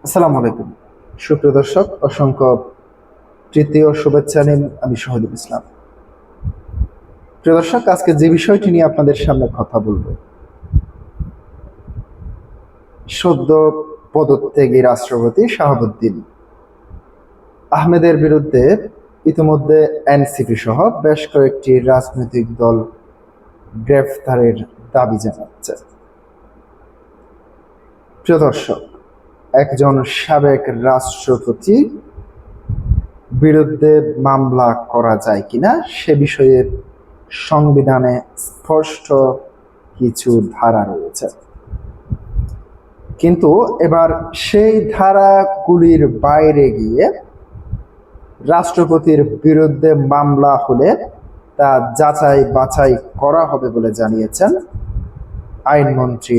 আসসালামু আলাইকুম সুপ্রিয় দর্শক, অসংখ্য তৃতীয় শুভেচ্ছা নিন। আমি শহীদুল ইসলাম। প্রিয় দর্শক, আজকে যে বিষয়টি নিয়ে আপনাদের সামনে কথা বলবো, সদ্য পদত্যাগী রাষ্ট্রপতি শাহাবুদ্দিন আহমেদের বিরুদ্ধে ইতিমধ্যে এনসিপি সহ বেশ কয়েকটি রাজনৈতিক দল গ্রেফতারের দাবি জানাচ্ছে। প্রিয় দর্শক, একজন সাবেক রাষ্ট্রপতি বিরুদ্ধে মামলা করা যায় কিনা সে বিষয়ে সংবিধানে স্পষ্ট কিছু ধারা রয়েছে, কিন্তু এবার সেই ধারাগুলির বাইরে গিয়ে রাষ্ট্রপতির বিরুদ্ধে মামলা হলে তা যাচাই বাছাই করা হবে বলে জানিয়েছেন আইনমন্ত্রী।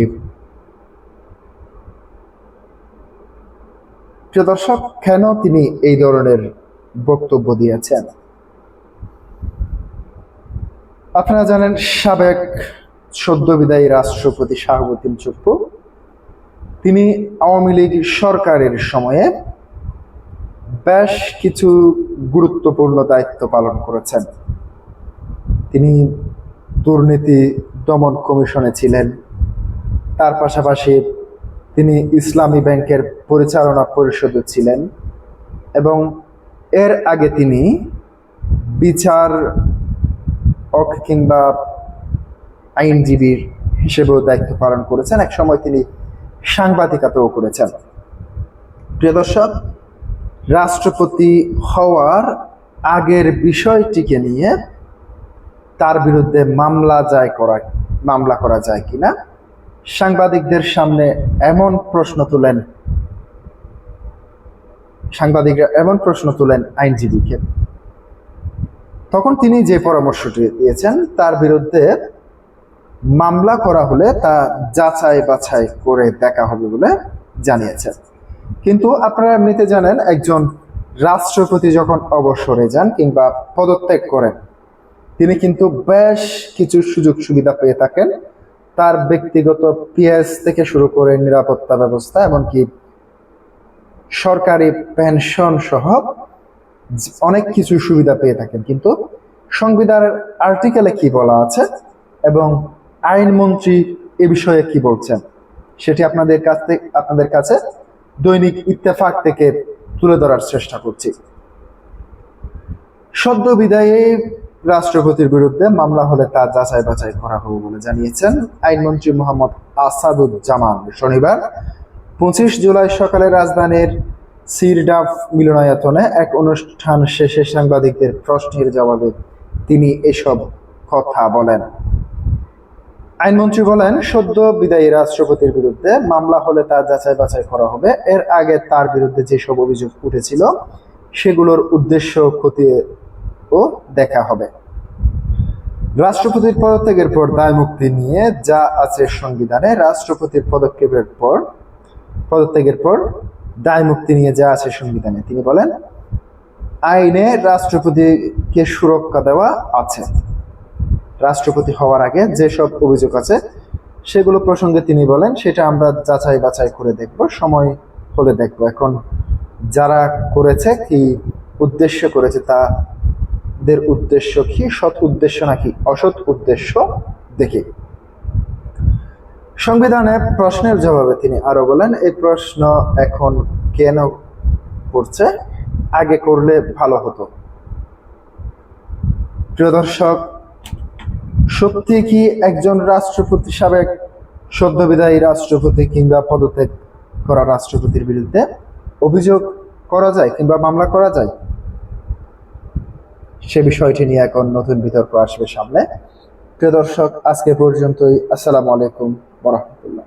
প্রিয় দর্শক, কেন তিনি এই ধরনের বক্তব্য দিয়েছেন? আপনারা জানেন, সাবেক সদ্য বিদায়ী রাষ্ট্রপতি শাহাবুদ্দিন চুপ্পু তিনি আওয়ামী লীগ সরকারের সময়ে বেশ কিছু গুরুত্বপূর্ণ দায়িত্ব পালন করেছেন। তিনি দুর্নীতি দমন কমিশনে ছিলেন, তার পাশাপাশি তিনি ইসলামী ব্যাংকের পরিচালনা পরিষদে ছিলেন এবং এর আগে তিনি বিচারক কিংবা আইনজীবীর হিসেবেও দায়িত্ব পালন করেছেন। এক সময় তিনি সাংবাদিকতাও করেছেন। প্রিয় দর্শক, রাষ্ট্রপতি হওয়ার আগের বিষয়টিকে নিয়ে তার বিরুদ্ধে মামলা করা যায় কিনা সাংবাদিকদের সামনে সাংবাদিকরা এমন প্রশ্ন তুলেন আইনজীবীকে। তখন তিনি যে পরামর্শটি দিয়েছেন, তার বিরুদ্ধে মামলা করা হলে তা যাচাই বাছাই করে দেখা হবে বলে জানিয়েছেন। কিন্তু আপনারা এমনিতে জানেন, একজন রাষ্ট্রপতি যখন অবসরে যান কিংবা পদত্যাগ করেন, তিনি কিন্তু বেশ কিছু সুযোগ সুবিধা পেয়ে থাকেন। তার ব্যক্তিগত পিএস থেকে শুরু করে নিরাপত্তা ব্যবস্থা, এমনকি সরকারি পেনশন সহ অনেক কিছু সুবিধা পেয়ে থাকেন। কিন্তু সংবিধানের আর্টিকেলে কি বলা আছে এবং আইনমন্ত্রী এ বিষয়ে কি বলছেন, সেটি আপনাদের কাছে দৈনিক ইত্তেফাক থেকে তুলে ধরার চেষ্টা করছি। সদ্য বিদায়ী রাষ্ট্রপতির বিরুদ্ধে মামলা হলে তা যাচাই বাছাই করা হবে বলে জানিয়েছেন আইনমন্ত্রী মোহাম্মদ আসাদুজ্জামান। শনিবার 25 জুলাই সকালে রাজধানীর সিরডাফ মিলনায়তনে এক অনুষ্ঠান শেষে সাংবাদিকদের প্রশ্নের জবাবে তিনি এসব কথা বলেন। আইনমন্ত্রী বলেন, সদ্য বিদায়ী রাষ্ট্রপতির বিরুদ্ধে মামলা হলে তা যাচাই বাছাই করা হবে। এর আগে তার বিরুদ্ধে যেসব অভিযোগ উঠেছিল সেগুলোর উদ্দেশ্য খতিয়েও দেখা হবে। রাষ্ট্রপতির পদত্যাগের পর দায় মুক্তি নিয়ে যা আছে সংবিধানে, রাষ্ট্রপতির পদত্যাগের পর দায় মুক্তি নিয়ে যা আছে সংবিধানে, তিনি বলেন, আইনে রাষ্ট্রপতিকে সুরক্ষা দেওয়া আছে। রাষ্ট্রপতি হওয়ার আগে যেসব অভিযোগ আছে সেগুলো প্রসঙ্গে তিনি বলেন, সেটা আমরা যাচাই বাছাই করে দেখব, সময় হলে দেখব। এখন যারা করেছে, কি উদ্দেশ্য করেছে, তাদের উদ্দেশ্য কি, সৎ উদ্দেশ্য নাকি অসৎ উদ্দেশ্য দেখি। সংবিধানে প্রশ্নের জবাবে তিনি আরো বলেন, এই প্রশ্ন এখন কেন করছে, আগে করলে ভালো হতো। প্রিয় দর্শক, সত্যি কি একজন রাষ্ট্রপতি, সাবেক সদ্য বিদায়ী রাষ্ট্রপতি কিংবা পদত্যাগ করা রাষ্ট্রপতির বিরুদ্ধে অভিযোগ করা যায় কিংবা মামলা করা যায়? সে বিষয়টি নিয়ে এখন নতুন বিতর্ক আসবে সামনে। প্রিয় দর্শক, আজকে পর্যন্তই। আসসালামু আলাইকুম ওয়া রাহমাতুল্লাহ।